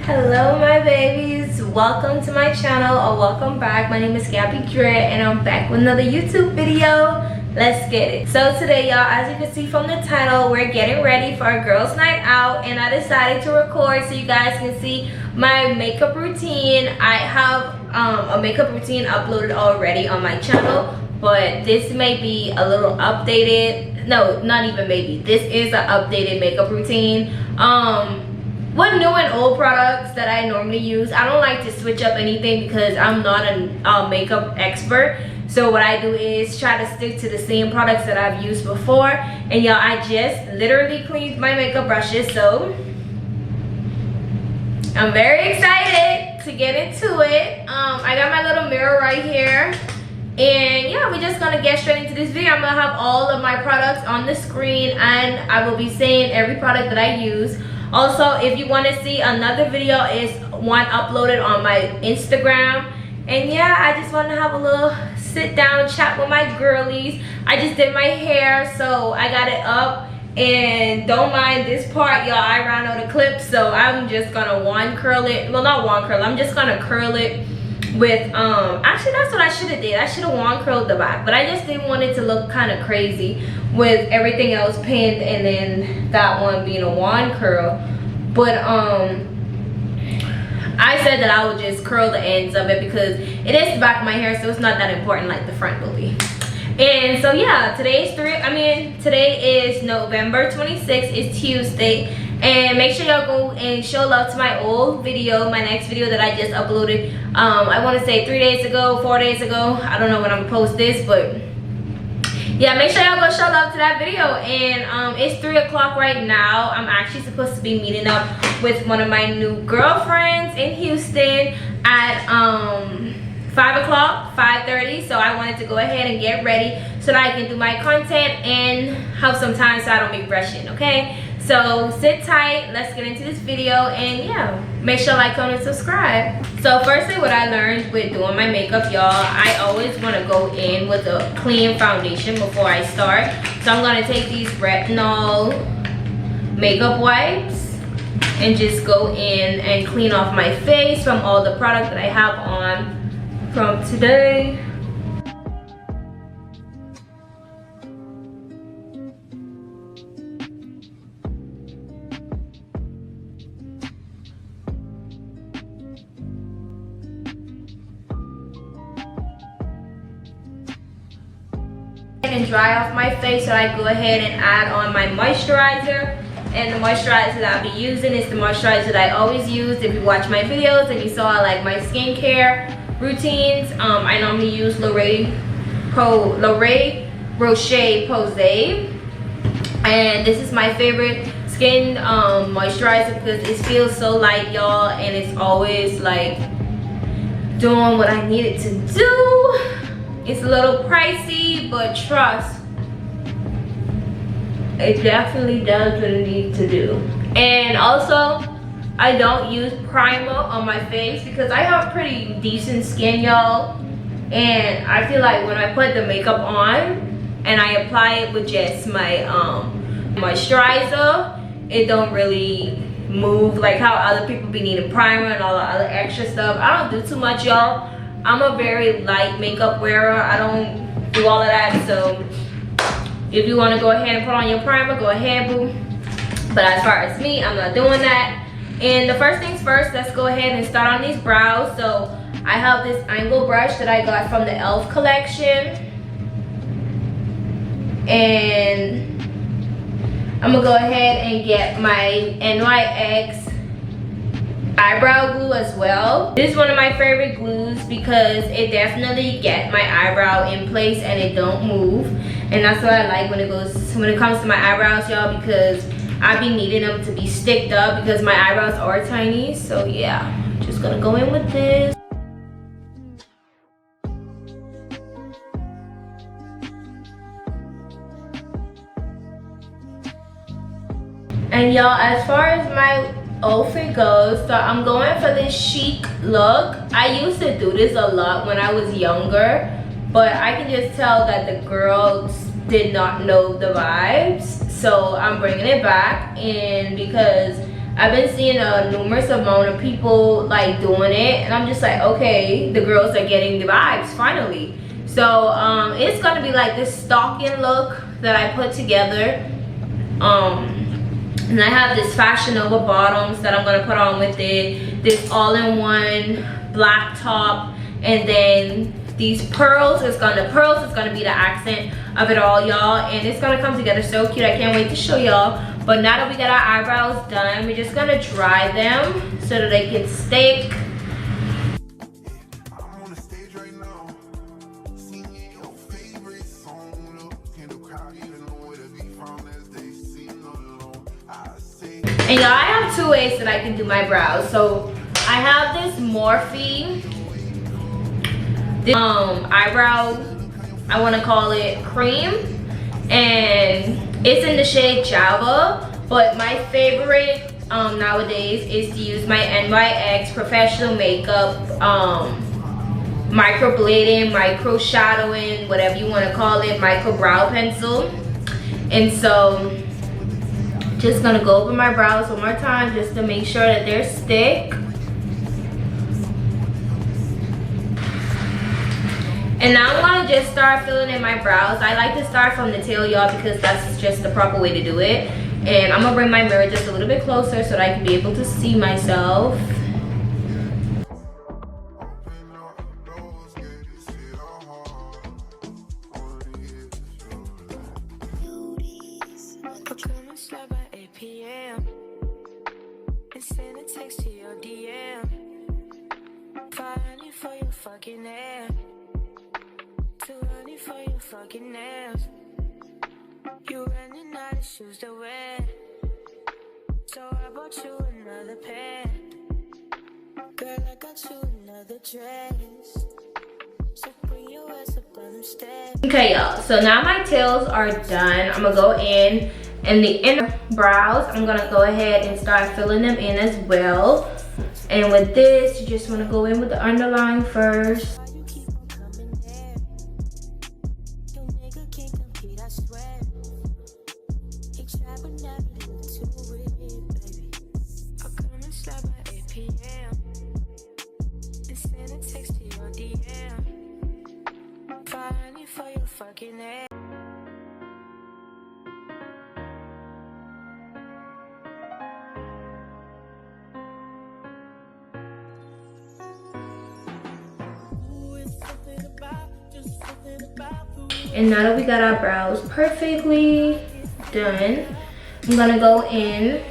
Hello my babies, welcome to my channel or welcome back. My name is Gabby Dre and I'm back with another YouTube video. Let's get it. So today y'all, as you can see from the title, we're getting ready for a girls night out and I decided to record so you guys can see my makeup routine. I have a makeup routine uploaded already on my channel, but this may be a little updated. No, not even maybe, this is an updated makeup routine with new and old products that I normally use. I don't like to switch up anything because I'm not a makeup expert. So what I do is try to stick to the same products that I've used before. And y'all, I just literally cleaned my makeup brushes, so I'm very excited to get into it. I got my little mirror right here. And yeah, we're just gonna get straight into this video. I'm gonna have all of my products on the screen and I will be saying every product that I use. Also, if you want to see another video, is one uploaded on my Instagram. And yeah, I just want to have a little sit down chat with my girlies. I just did my hair, so I got it up. And don't mind this part, y'all, I ran out of clips, so I'm just gonna wand curl it. Well, not wand curl, I'm just gonna curl it with actually that's what I should have did. I should have wand curled the back, but I just didn't want it to look kind of crazy with everything else pinned and then that one being a wand curl. But I said that I would just curl the ends of it because it is the back of my hair, so it's not that important like the front will be. And so yeah, today is November 26th, it's Tuesday. And make sure y'all go and show love to my old video, my next video that I just uploaded. I want to say 3 days ago, 4 days ago. I don't know when I'm gonna post this, but yeah, make sure y'all go show love to that video. And it's 3 o'clock right now. I'm actually supposed to be meeting up with one of my new girlfriends in Houston at 5 o'clock, 5:30. So I wanted to go ahead and get ready so that I can do my content and have some time so I don't be rushing, okay? So sit tight, let's get into this video, and yeah, make sure like, comment, subscribe. So firstly, what I learned with doing my makeup, y'all, I always want to go in with a clean foundation before I start. So I'm going to take these retinol makeup wipes and just go in and clean off my face from all the product that I have on from today. And dry off my face, so I go ahead and add on my moisturizer. And the moisturizer that I'll be using is the moisturizer that I always use. If you watch my videos and you saw like my skincare routines, I normally use L'Oreal Rocher Posay, and this is my favorite skin moisturizer because it feels so light, y'all, and it's always like doing what I need it to do. It's a little pricey, but trust, it definitely does what it needs to do. And also, I don't use primer on my face because I have pretty decent skin, y'all. And I feel like when I put the makeup on and I apply it with just my moisturizer, it don't really move like how other people be needing primer and all the other extra stuff. I don't do too much, y'all. I'm a very light makeup wearer. I don't do all of that. So if you want to go ahead and put on your primer, go ahead, boo. But as far as me, I'm not doing that. And the first things first, let's go ahead and start on these brows. So I have this angle brush that I got from the e.l.f. collection. And I'm gonna go ahead and get my NYX eyebrow glue as well. This is one of my favorite glues because it definitely get my eyebrow in place and it don't move. And that's what I like when it comes to my eyebrows, y'all, because I be needing them to be sticked up because my eyebrows are tiny. So yeah, just gonna go in with this. And y'all, as far as my outfit goes, so I'm going for this chic look. I used to do this a lot when I was younger, but I can just tell that the girls did not know the vibes, so I'm bringing it back. And because I've been seeing a numerous amount of people like doing it, and I'm just like, okay, the girls are getting the vibes finally. So it's gonna be like this stocking look that I put together. And I have this Fashion Nova bottoms that I'm gonna put on with it, this all-in-one black top, and then these pearls is gonna be the accent of it all, y'all, and it's gonna come together so cute. I can't wait to show y'all. But now that we got our eyebrows done, we're just gonna dry them so that they can stick. And y'all, I have two ways that I can do my brows. So I have this Morphe eyebrow, I want to call it cream, and it's in the shade Java. But my favorite nowadays is to use my NYX professional makeup micro blading, micro shadowing, whatever you want to call it, micro brow pencil. And so just gonna go over my brows one more time just to make sure that they're stick. And now I'm gonna just start filling in my brows. I like to start from the tail, y'all, because that's just the proper way to do it. And I'm gonna bring my mirror just a little bit closer so that I can be able to see myself. Fucking nails. You running out of shoes to wear, so I bought you another pair. Girl, I got you another dress, so bring your ass up on them stairs. Okay, y'all, so now my tails are done. I'm gonna go in and the inner brows, I'm gonna go ahead and start filling them in as well. And with this, you just want to go in with the underline first. And now that we got our brows perfectly done, I'm gonna go in.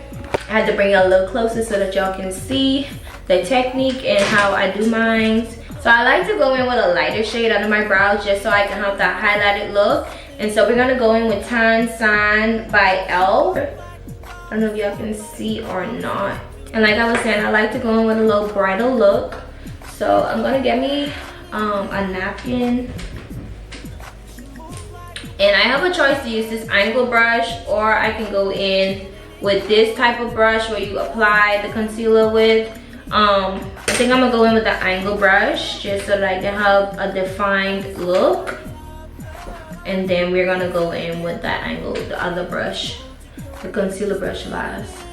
I had to bring it a little closer so that y'all can see the technique and how I do mine. So I like to go in with a lighter shade under my brows just so I can have that highlighted look. And so we're gonna go in with Tan San by Elle. I don't know if y'all can see or not. And like I was saying, I like to go in with a little bridal look. So I'm gonna get me a napkin. And I have a choice to use this angle brush, or I can go in with this type of brush where you apply the concealer with. I think I'm gonna go in with the angle brush just so that I can have a defined look. And then we're gonna go in with that angle, the other brush, the concealer brush last.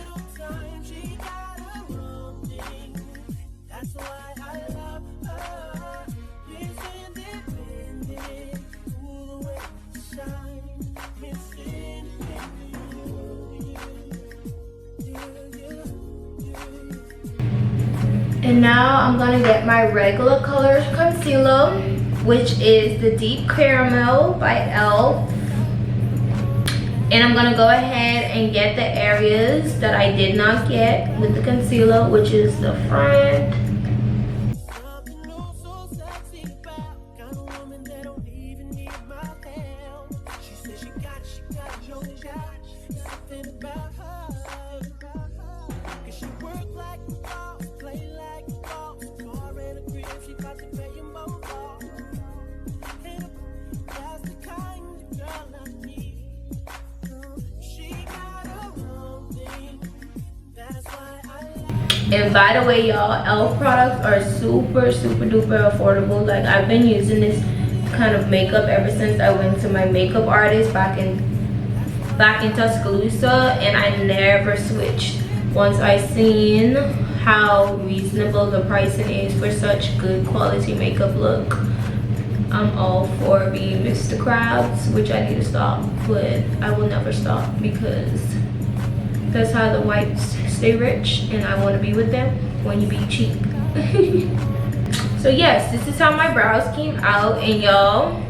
And now I'm gonna get my regular color concealer, which is the Deep Caramel by Elle. And I'm gonna go ahead and get the areas that I did not get with the concealer, which is the front. And by the way, y'all, Elle products are super duper affordable. Like, I've been using this kind of makeup ever since I went to my makeup artist back in Tuscaloosa, and I never switched. once I seen how reasonable the pricing is for such good quality makeup look, I'm all for being Mr. Krabs, which I need to stop, but I will never stop because that's how the whites stay rich, and I want to be with them when you be cheap. So yes, this is how my brows came out, and y'all,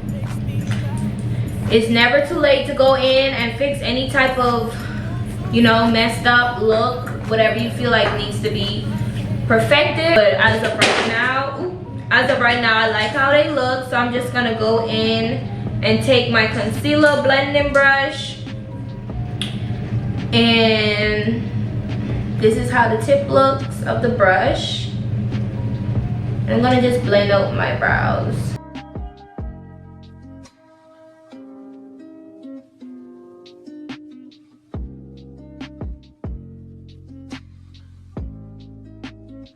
it's never too late to go in and fix any type of, you know, messed up look, whatever you feel like needs to be perfected. But as of right now, I like how they look, so I'm just gonna go in and take my concealer blending brush, and this is how the tip looks of the brush. I'm gonna just blend out my brows.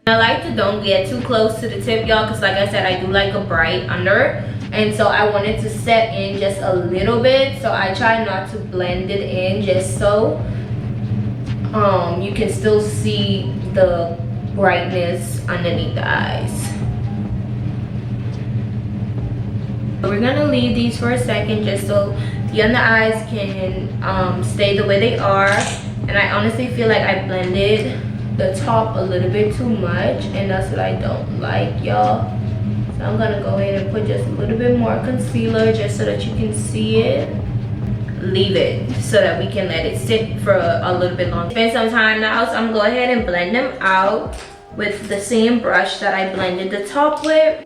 I like to don't get too close to the tip, y'all, because like I said, I do like a bright under, and so I wanted to set in just a little bit, so I try not to blend it in, just so you can still see the brightness underneath the eyes. We're gonna leave these for a second just so the under eyes can stay the way they are. And I honestly feel like I blended the top a little bit too much, and that's what I don't like, y'all. So I'm gonna go in and put just a little bit more concealer just so that you can see it. Leave it so that we can let it sit for a little bit longer. Spend some time now, so I'm gonna go ahead and blend them out with the same brush that I blended the top with.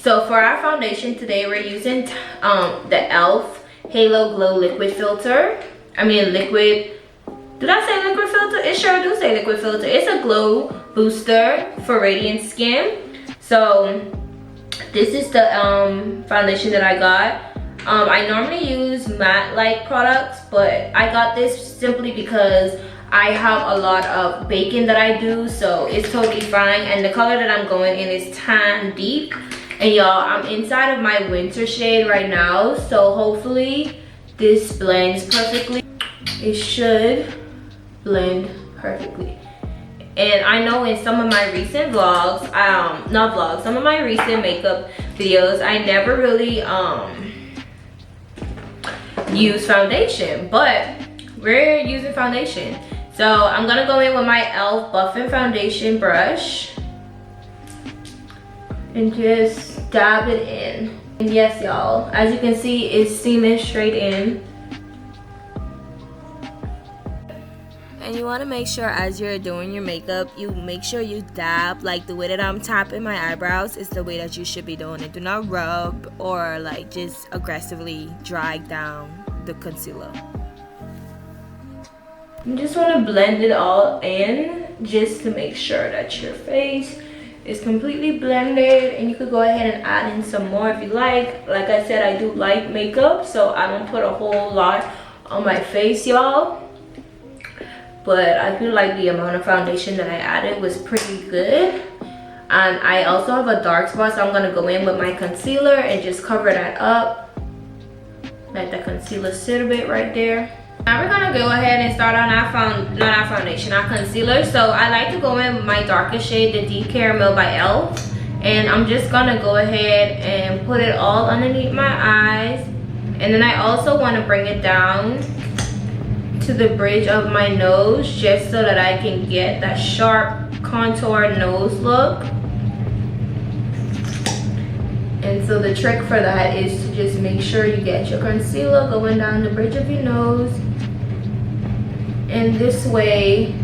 So for our foundation today, we're using the e.l.f. Halo Glow Liquid Filter. I mean liquid, did I say liquid filter? It sure do say liquid filter. It's a glow booster for radiant skin. So this is the foundation that I got. I normally use matte like products, but I got this simply because I have a lot of baking that I do, so it's totally fine. And the color that I'm going in is Tan Deep. And y'all, I'm inside of my winter shade right now, so hopefully this blends perfectly. It should blend perfectly. And I know in some of my recent vlogs, some of my recent makeup videos, I never really use foundation, but we're using foundation. So I'm gonna go in with my e.l.f. Buffing Foundation brush and just dab it in. And yes, y'all, as you can see, it's seaming straight in. And you want to make sure as you're doing your makeup, you make sure you dab, like the way that I'm tapping my eyebrows is the way that you should be doing it. Do not rub or like just aggressively drag down the concealer. You just want to blend it all in just to make sure that your face is completely blended, and you could go ahead and add in some more if you like. Like I said, I do like makeup, so I don't put a whole lot on my face, y'all. But I feel like the amount of foundation that I added was pretty good. And I also have a dark spot, so I'm gonna go in with my concealer and just cover that up. Let the concealer sit a bit right there. Now we're gonna go ahead and start on our concealer. So I like to go in with my darkest shade, the Deep Caramel by e.l.f. And I'm just gonna go ahead and put it all underneath my eyes. And then I also wanna bring it down to the bridge of my nose just so that I can get that sharp contour nose look. And so the trick for that is to just make sure you get your concealer going down the bridge of your nose. And this way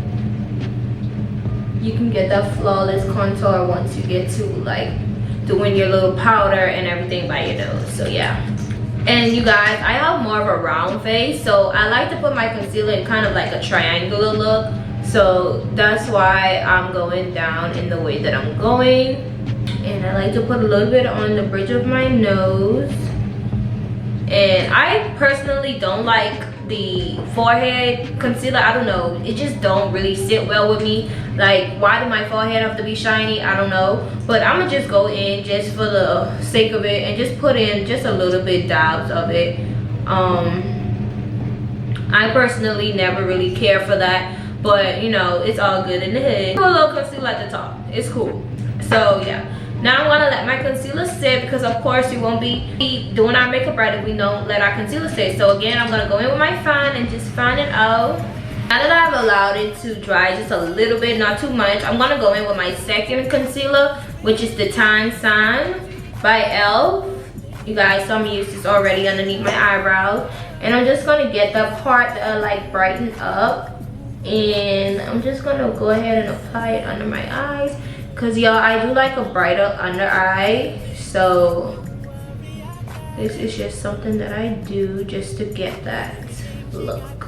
you can get that flawless contour once you get to like doing your little powder and everything by your nose. So yeah. And you guys, I have more of a round face, so I like to put my concealer in kind of like a triangular look. So that's why I'm going down in the way that I'm going. And I like to put a little bit on the bridge of my nose. And I personally don't like the forehead concealer. I don't know, it just don't really sit well with me. Like, why do my forehead have to be shiny? I don't know. But I'm gonna just go in just for the sake of it and just put in just a little bit dabs of it. I personally never really care for that, but you know, it's all good in the head. Put a little concealer at the top, it's cool. So yeah, now I'm gonna let my concealer sit, because of course we won't be doing our makeup right if we don't let our concealer sit. So again, I'm gonna go in with my fan and just fan it out. Now that I've allowed it to dry just a little bit, not too much, I'm gonna go in with my second concealer, which is the Tan San by e.l.f. You guys saw me use this already underneath my eyebrows, and I'm just gonna get that part that I like brighten up, and I'm just gonna go ahead and apply it under my eyes, because y'all, I do like a brighter under eye, so this is just something that I do just to get that look.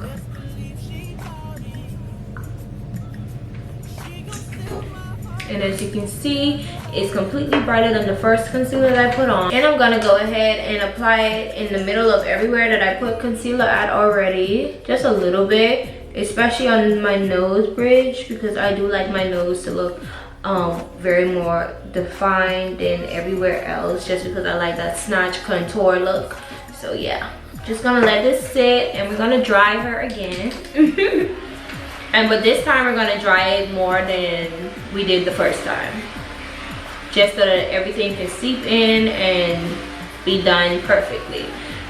And as you can see, it's completely brighter than the first concealer that I put on. And I'm gonna go ahead and apply it in the middle of everywhere that I put concealer at already. Just a little bit, especially on my nose bridge, because I do like my nose to look very more defined than everywhere else, just because I like that snatch contour look. So yeah, just gonna let this sit, and we're gonna dry her again. But this time we're gonna dry it more than we did the first time, just so that everything can seep in and be done perfectly.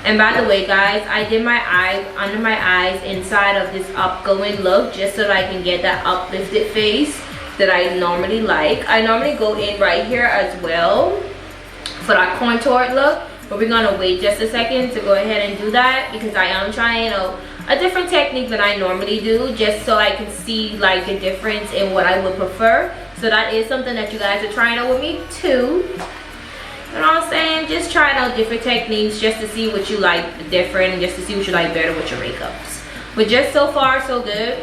And by the way guys, I did my eyes under my eyes inside of this upgoing look, just so that I can get that uplifted face that I normally like. I normally go in right here as well for that contoured look, but we're gonna wait just a second to go ahead and do that, because I am trying a different technique than I normally do, just so I can see like the difference in what I would prefer. So that is something that you guys are trying out with me too. You know what I'm saying? Just trying out different techniques just to see what you like different, and just to see what you like better with your makeups. But just so far so good.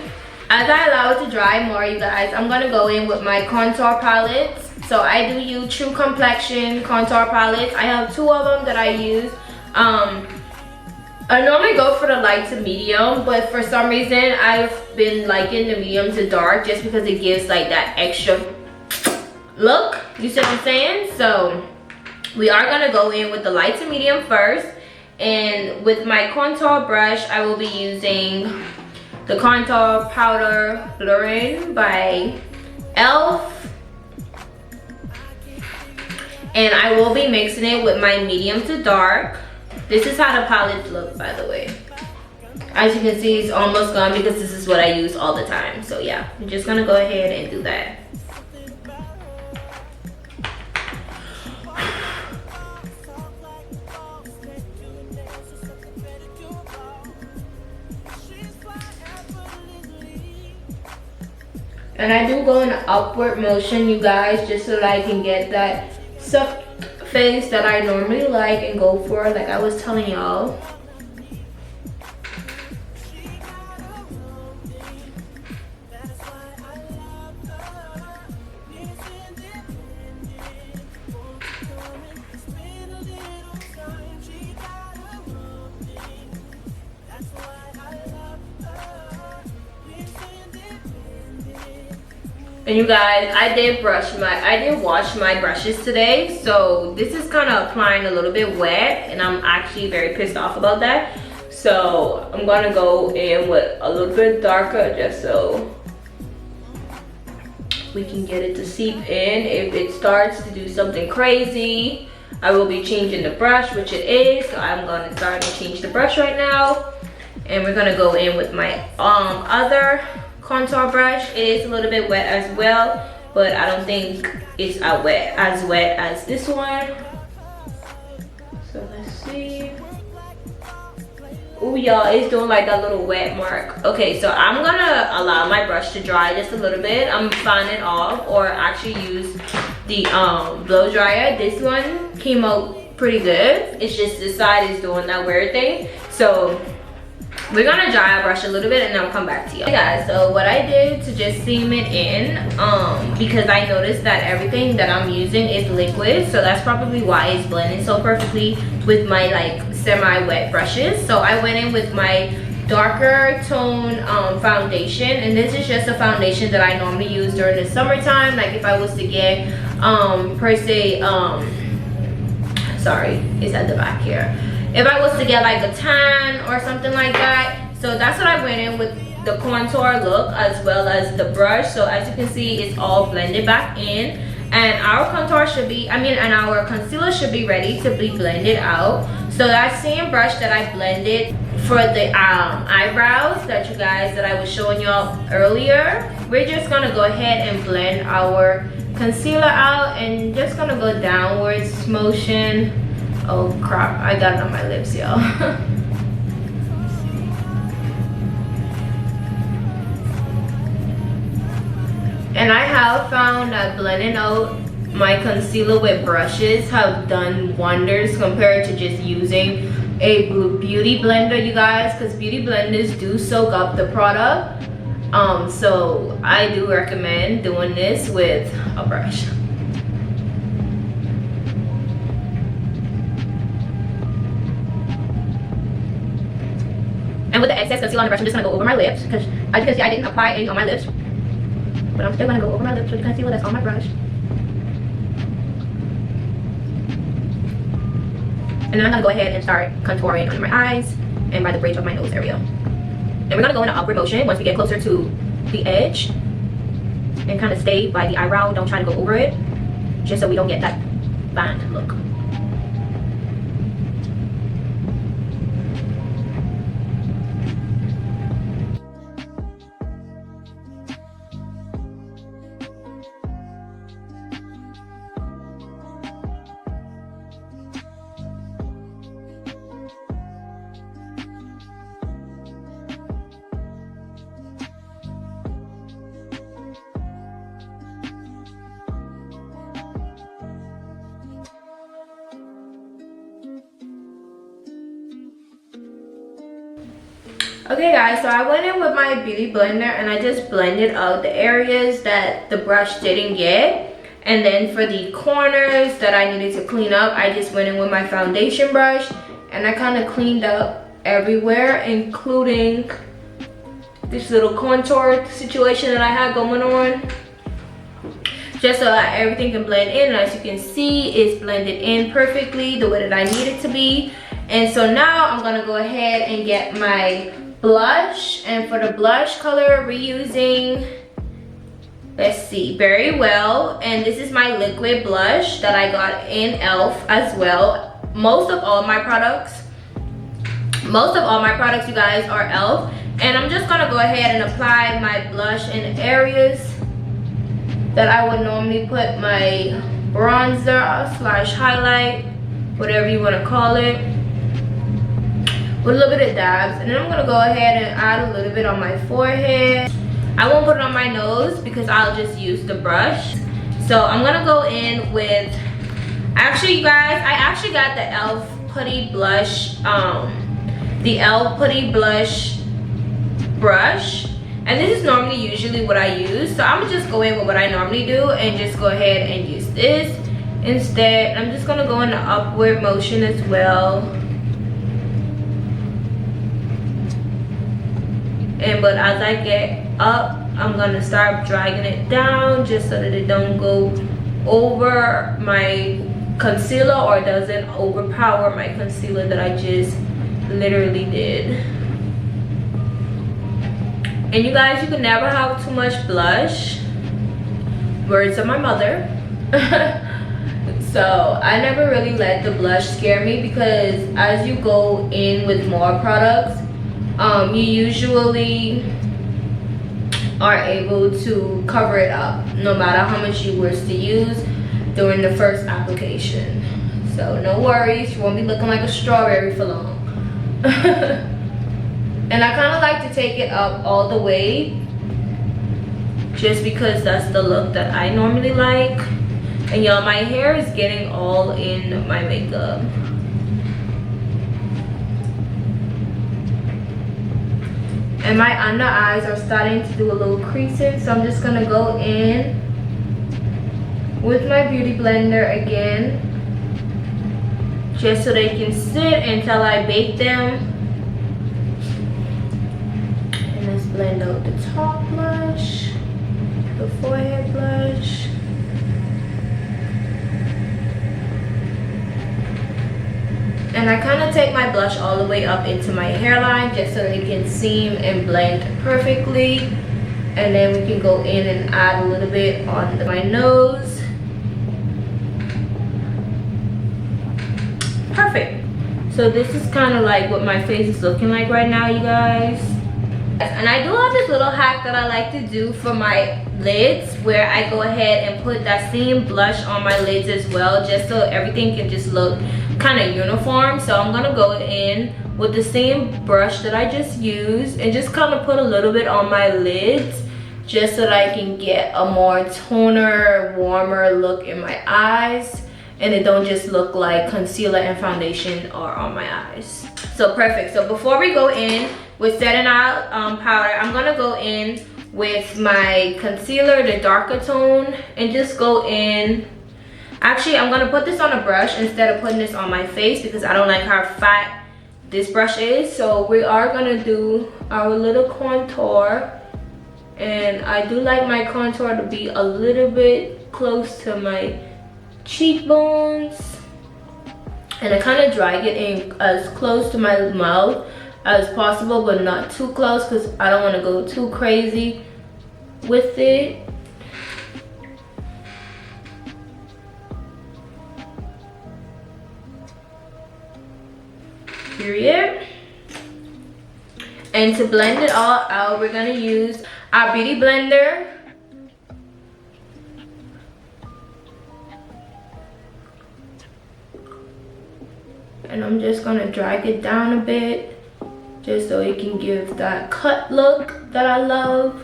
As I allow it to dry more, you guys, I'm gonna go in with my contour palettes. So I do use True Complexion contour palettes. I have 2 of them that I use. I normally go for the light to medium, but for some reason I've been liking the medium to dark, just because it gives like that extra look. You see what I'm saying? So we are gonna go in with the light to medium first, and with my contour brush I will be using the Contour Powder Blurring by e.l.f. and I will be mixing it with my medium to dark. This is how the palettes look, by the way. As you can see, it's almost gone, because this is what I use all the time. So yeah, I'm just gonna go ahead and do that. And I do go in an upward motion, you guys, just so that I can get that soft face that I normally like and go for, like I was telling y'all. And you guys, I did wash my brushes today, so this is kind of applying a little bit wet, and I'm actually very pissed off about that. So I'm gonna go in with a little bit darker, just so we can get it to seep in. If it starts to do something crazy, I will be changing the brush, which it is. So I'm gonna start to change the brush right now, and we're gonna go in with my other contour brush. It is a little bit wet as well, but I don't think it's as wet as this one. So let's see. Oh y'all, it's doing like that little wet mark. Okay, so I'm gonna allow my brush to dry just a little bit. I'm fanning it off, or actually use the blow dryer. This one came out pretty good. It's just this side is doing that weird thing. So we're gonna dry our brush a little bit, and then I'll come back to you. Okay guys, so what I did to just seam it in, because I noticed that everything that I'm using is liquid, so that's probably why it's blending so perfectly with my like semi-wet brushes. So I went in with my darker tone foundation, and this is just a foundation that I normally use during the summertime. Like if I was to get per se, sorry, it's at the back here. If I was to get like a tan or something like that, so So that's what I went in with, the contour look as well as the brush. So as you can see, it's all blended back in, and our contour should be, and our concealer should be ready to be blended out. So that same brush that I blended for the eyebrows that I was showing y'all earlier, we're just gonna go ahead and blend our concealer out, and just gonna go downwards motion. Oh crap, I got it on my lips, y'all. And I have found that blending out my concealer with brushes have done wonders compared to just using a beauty blender, you guys, because beauty blenders do soak up the product. So I do recommend doing this with a brush. And with the excess concealer on the brush, I'm just gonna go over my lips, because as you can see, I didn't apply any on my lips, but I'm still gonna go over my lips with the concealer that's on my brush. And then I'm gonna go ahead and start contouring under my eyes and by the bridge of my nose area. And we're gonna go in an upward motion once we get closer to the edge, and kind of stay by the eyebrow. Don't try to go over it, just so we don't get that band look. Okay guys, so I went in with my beauty blender and I just blended out the areas that the brush didn't get, and then for the corners that I needed to clean up, I just went in with my foundation brush and I kind of cleaned up everywhere, including this little contour situation that I had going on, just so that everything can blend in. And as you can see, it's blended in perfectly the way that I need it to be. And so now I'm gonna go ahead and get my blush, and for the blush color we're using, let's see, Very Well, and this is my liquid blush that I got in e.l.f. as well. Most of all my products, you guys, are e.l.f. And I'm just gonna go ahead and apply my blush in areas that I would normally put my bronzer slash highlight, whatever you want to call it, with a little bit of dabs. And then I'm gonna go ahead and add a little bit on my forehead. I won't put it on my nose because I'll just use the brush. So I'm gonna go in with, actually you guys, I actually got the e.l.f. Putty Blush, the e.l.f. Putty Blush brush, and this is normally usually what I use. So I'm gonna just go in with what I normally do and just go ahead and use this instead. I'm just gonna go in the upward motion as well. But as I get up, I'm gonna start dragging it down just so that it don't go over my concealer or doesn't overpower my concealer that I just literally did. And you guys, you can never have too much blush. Words of my mother. So I never really let the blush scare me, because as you go in with more products, you usually are able to cover it up no matter how much you wish to use during the first application. So no worries, you won't be looking like a strawberry for long. And I kind of like to take it up all the way, just because that's the look that I normally like. And y'all, my hair is getting all in my makeup. And my under eyes are starting to do a little creasing, so I'm just gonna go in with my beauty blender again, just so they can sit until I bake them. And let's blend out the top blush, the forehead blush. And I kind of take my blush all the way up into my hairline just so it can seam and blend perfectly. And then we can go in and add a little bit on my nose. Perfect. So this is kind of like what my face is looking like right now, you guys. And I do have this little hack that I like to do for my lids, where I go ahead and put that same blush on my lids as well, just so everything can just look kind of uniform. So I'm gonna go in with the same brush that I just used and just kind of put a little bit on my lids, just so that I can get a more toner, warmer look in my eyes, and it don't just look like concealer and foundation are on my eyes. So perfect. So before we go in with setting out powder, I'm gonna go in with my concealer, the darker tone, and just go in. Actually, I'm gonna put this on a brush instead of putting this on my face because I don't like how fat this brush is. So we are gonna do our little contour, and I do like my contour to be a little bit close to my cheekbones, and I kind of drag it in as close to my mouth as possible, but not too close because I don't want to go too crazy with it. Period. And to blend it all out, we're gonna use our beauty blender. And I'm just gonna drag it down a bit, just so it can give that cut look that I love.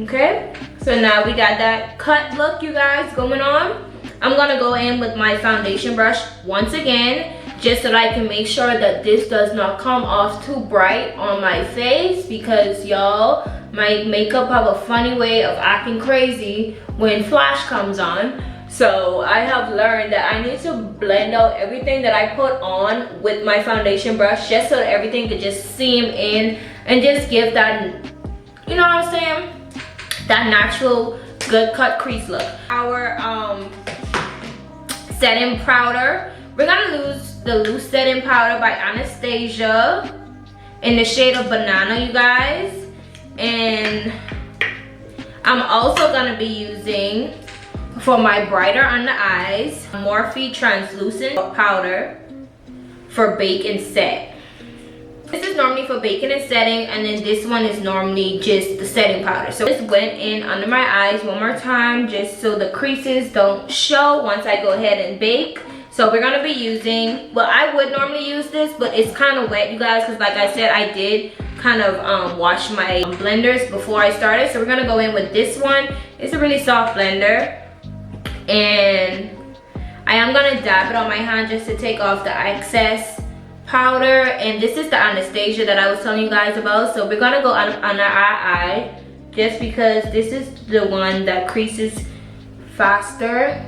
Okay, so now we got that cut look, you guys, going on. I'm gonna go in with my foundation brush once again, just so that I can make sure that this does not come off too bright on my face, because y'all, my makeup have a funny way of acting crazy when flash comes on. So I have learned that I need to blend out everything that I put on with my foundation brush, just so that everything could just seam in and just give that, you know what I'm saying, that natural good cut crease look. Our setting powder, we're gonna use the loose setting powder by Anastasia in the shade of Banana, you guys. And I'm also gonna be using, for my brighter under eyes, Morphe translucent powder for bake and set. This is normally for baking and setting, and then this one is normally just the setting powder. So this went in under my eyes one more time, just so the creases don't show once I go ahead and bake. So we're gonna be using, well, I would normally use this, but it's kind of wet, you guys, because like I said, I did kind of wash my blenders before I started. So we're gonna go in with this one. It's a really soft blender, and I am gonna dab it on my hand just to take off the excess powder. And this is the Anastasia that I was telling you guys about. So we're gonna go under our eye, just because this is the one that creases faster.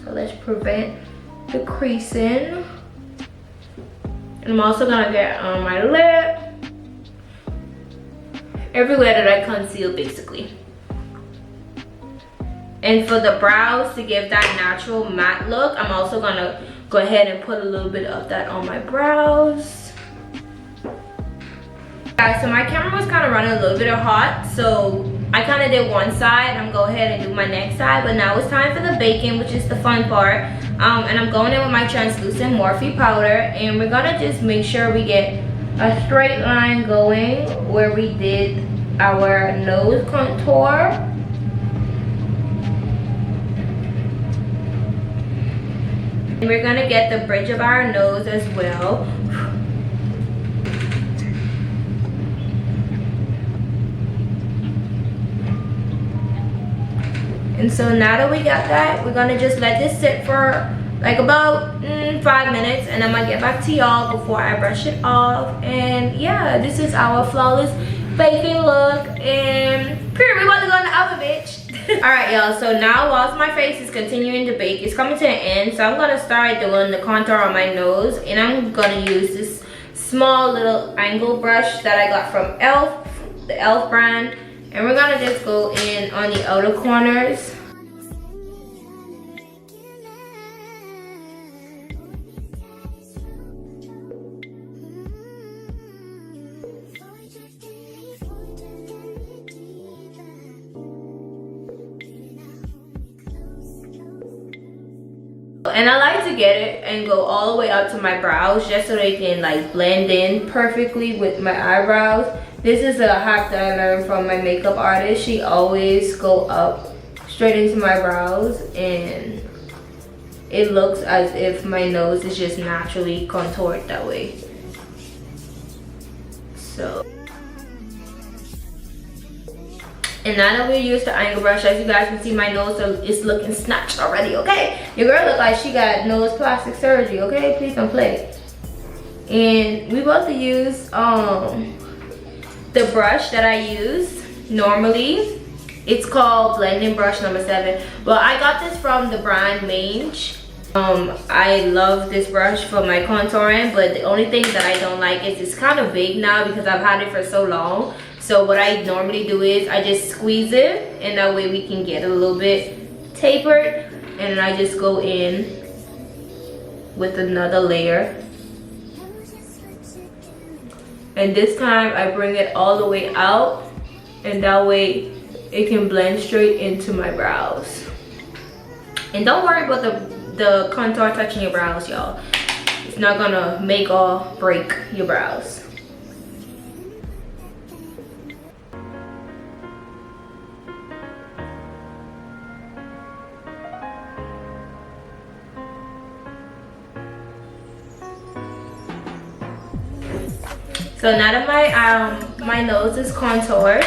So let's prevent the creasing. And I'm also gonna get on my lip, everywhere that I conceal basically. And for the brows, to give that natural matte look, I'm also gonna go ahead and put a little bit of that on my brows. Guys, so my camera was kind of running a little bit hot, so I kind of did one side. I'm gonna go ahead and do my next side, but now it's time for the baking, which is the fun part. And I'm going in with my translucent Morphe powder, and we're gonna just make sure we get a straight line going where we did our nose contour. And we're gonna get the bridge of our nose as well. And so now that we got that, we're gonna just let this sit for like about 5 minutes, and I'm gonna get back to y'all before I brush it off. And yeah, this is our flawless baking look. And period, we about to go in the oven, bitch. Alright y'all, so now whilst my face is continuing to bake, it's coming to an end. So I'm gonna start doing the contour on my nose, and I'm gonna use this small little angle brush that I got from e.l.f., the e.l.f. brand. And we're gonna just go in on the outer corners. And I like to get it and go all the way up to my brows just so they can like blend in perfectly with my eyebrows. This is a hack that I learned from my makeup artist. She always go up straight into my brows, and it looks as if my nose is just naturally contoured that way. So, and now that we use the angle brush, as you guys can see, my nose is looking snatched already, okay? Your girl look like she got nose plastic surgery, okay? Please don't play. And we about to use the brush that I use normally. It's called blending brush number 7. Well, I got this from the brand Mange. I love this brush for my contouring, but the only thing that I don't like is it's kind of big now because I've had it for so long. So what I normally do is I just squeeze it, and that way we can get it a little bit tapered. And then I just go in with another layer. And this time I bring it all the way out, and that way it can blend straight into my brows. And don't worry about the contour touching your brows, y'all. It's not gonna make or break your brows. So now that my nose is contoured,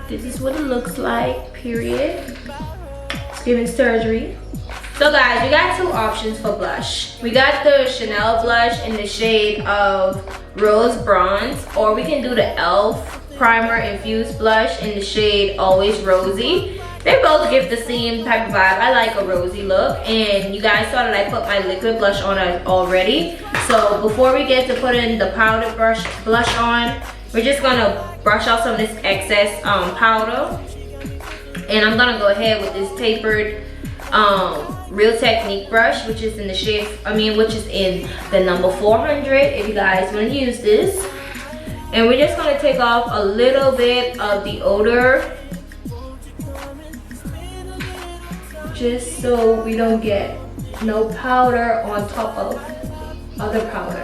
this is what it looks like, period. It's giving surgery. So guys, we got 2 options for blush. We got the Chanel blush in the shade of Rose Bronze, or we can do the e.l.f. Primer Infused blush in the shade Always Rosy. They both give the same type of vibe. I like a rosy look, and you guys saw that I put my liquid blush on already. So before we get to putting the powder blush on, we're just gonna brush out some of this excess powder. And I'm gonna go ahead with this tapered Real Technique brush, which is in the shade, which is in the number 400 if you guys wanna use this. And we're just gonna take off a little bit of the odor, just so we don't get no powder on top of other powder.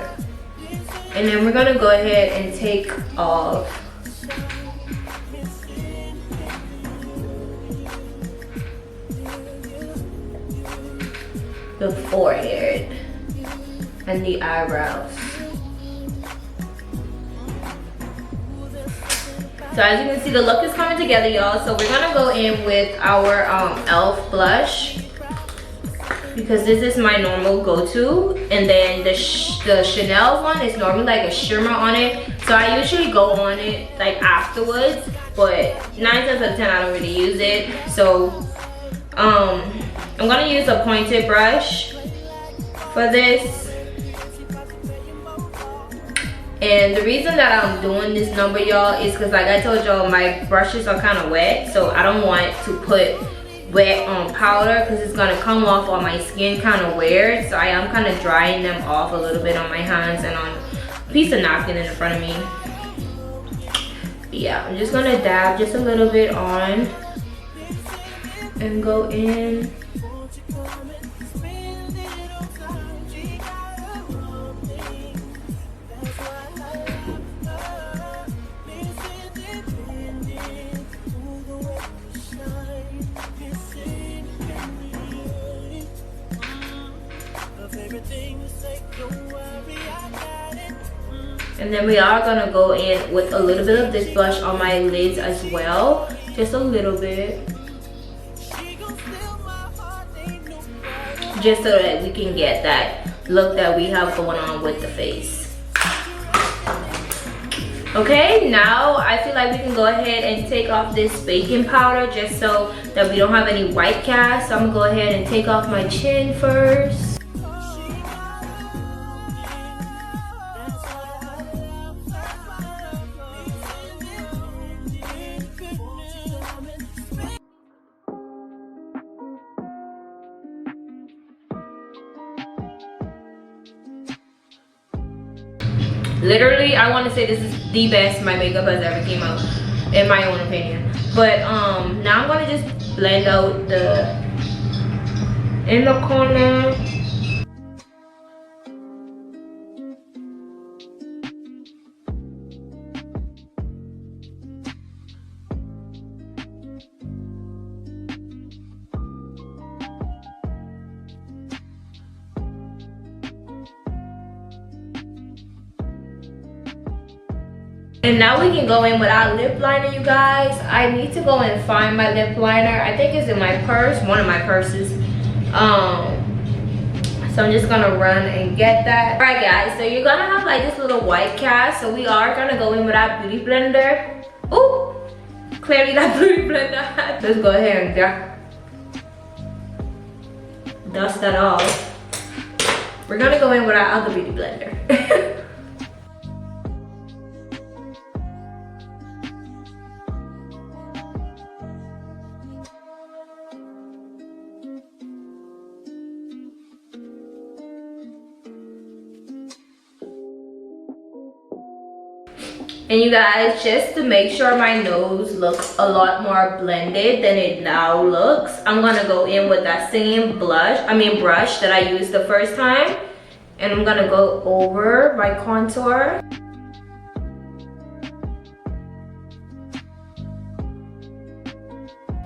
And then we're gonna go ahead and take off the forehead and the eyebrows. So as you can see, the look is coming together, y'all. So we're gonna go in with our e.l.f. blush, because this is my normal go-to. And then the Chanel one is normally like a shimmer on it. So I usually go on it like afterwards, but 9 times out of 10 I don't really use it. So I'm gonna use a pointed brush for this. And the reason that I'm doing this number, y'all, is because like I told y'all, my brushes are kind of wet, so I don't want to put wet powder because it's gonna come off on my skin kind of weird. So I am kind of drying them off a little bit on my hands and on a piece of napkin in front of me. Yeah, I'm just gonna dab just a little bit on and go in. And then we are gonna go in with a little bit of this blush on my lids as well, just a little bit, just so that we can get that look that we have going on with the face. Okay, now I feel like we can go ahead and take off this baking powder just so that we don't have any white cast. So I'm gonna go ahead and take off my chin first. Literally, I want to say this is the best my makeup has ever came out, in my own opinion. But now I'm gonna just blend out the inner corner. And now we can go in with our lip liner, you guys. I need to go and find my lip liner. I think it's in my purse, one of my purses. So I'm just gonna run and get that. All right, guys, so you're gonna have like this little white cast. So we are gonna go in with our beauty blender. Ooh, clearly that beauty blender. Let's go ahead and dust that off. We're gonna go in with our other beauty blender. And you guys, just to make sure my nose looks a lot more blended than it now looks, I'm gonna go in with that same brush that I used the first time. And I'm gonna go over my contour.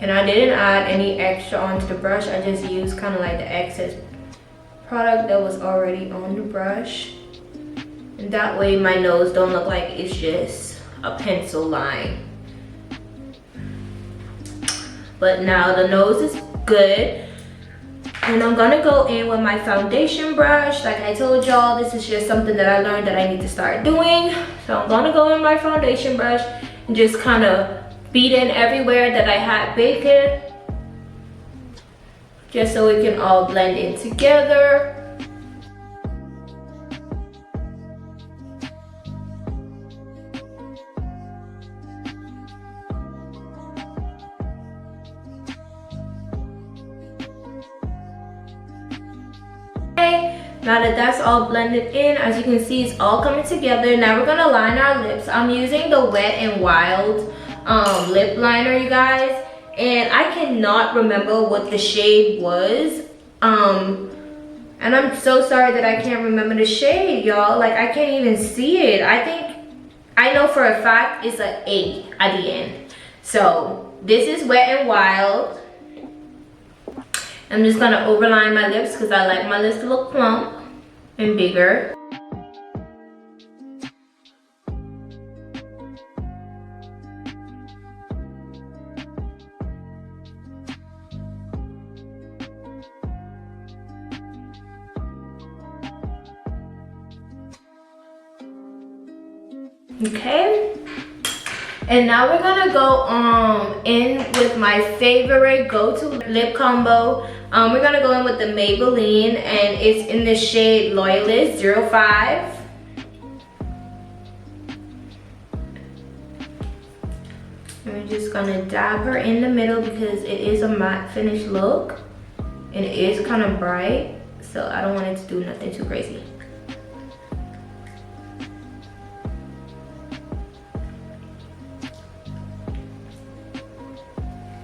And I didn't add any extra onto the brush. I just used kind of like the excess product that was already on the brush. And that way my nose don't look like it's just a pencil line. But now the nose is good. And I'm gonna go in with my foundation brush. Like I told y'all, this is just something that I learned that I need to start doing. So I'm gonna go in my foundation brush and just kind of beat in everywhere that I had baking. Just so it can all blend in together. Now that that's all blended in, as you can see, it's all coming together. Now we're gonna line our lips. I'm using the Wet n Wild lip liner, you guys, and I cannot remember what the shade was. And I'm so sorry that I can't remember the shade, y'all. Like, I can't even see it. I know for a fact it's an 8 at the end. So this is Wet n Wild. I'm just gonna overline my lips because I like my lips to look plump and bigger. Okay. And now we're gonna go in with my favorite go-to lip combo. We're gonna go in with the Maybelline, and it's in the shade Loyalist 05. And we're just gonna dab her in the middle because it is a matte finish look, and it is kind of bright, so I don't want it to do nothing too crazy.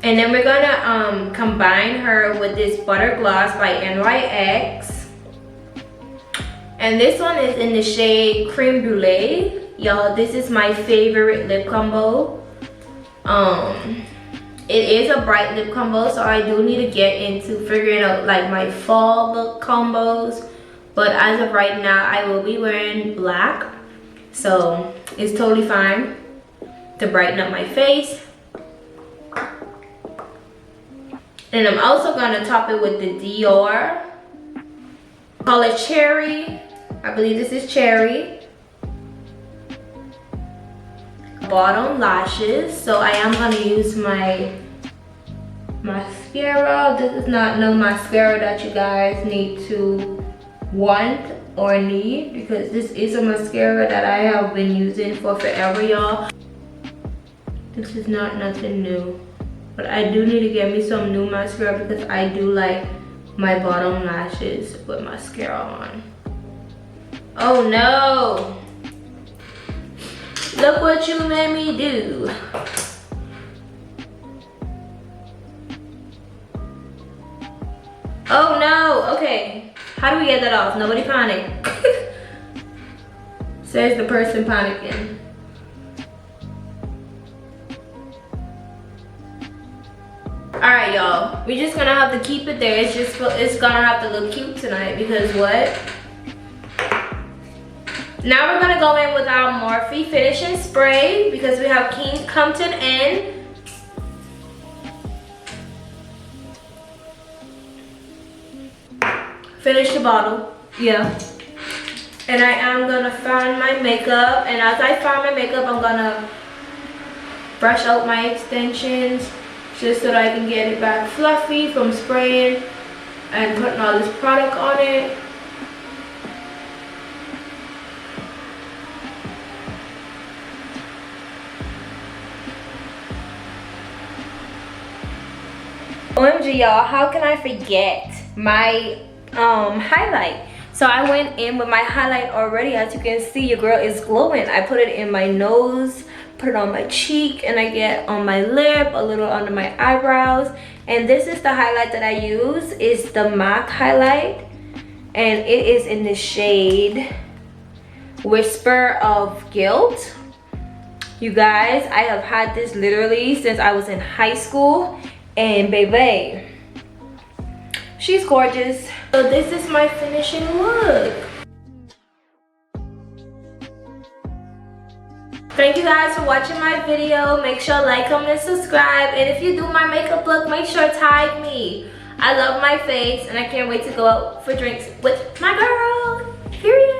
And then we're gonna combine her with this Butter Gloss by NYX. And this one is in the shade Creme Brulee. Y'all, this is my favorite lip combo. It is a bright lip combo, so I do need to get into figuring out like my fall look combos. But as of right now, I will be wearing black. So it's totally fine to brighten up my face. And I'm also gonna top it with the Dior. Call it Cherry. I believe this is Cherry. bottom lashes. So I am gonna use my mascara. This is not no mascara that you guys need to want or need, because this is a mascara that I have been using for forever, y'all. This is not nothing new, but I do need to get me some new mascara because I do like my bottom lashes with mascara on. Oh no, look what you made me do. Oh no, okay. How do we get that off? Nobody panic. Says the person panicking. Alright, y'all. We're just gonna have to keep it there. It's gonna have to look cute tonight because what? Now we're gonna go in with our Morphe finishing spray because we have King Compton in. Finish the bottle, yeah. And I am gonna find my makeup, and as I find my makeup, I'm gonna brush out my extensions just so that I can get it back fluffy from spraying and putting all this product on it. OMG, y'all, how can I forget my highlight? So I went in with my highlight already. As you can see, your girl is glowing. I put it in my nose, put it on my cheek, and I get on my lip, a little under my eyebrows. And this is the highlight that I use. It's the MAC highlight, and it is in the shade Whisper of Guilt. You guys, I have had this literally since I was in high school, and baby, she's gorgeous. So this is my finishing look. Thank you guys for watching my video. Make sure to like, comment, and subscribe. And if you do my makeup look, make sure to tag me. I love my face and I can't wait to go out for drinks with my girl. Period.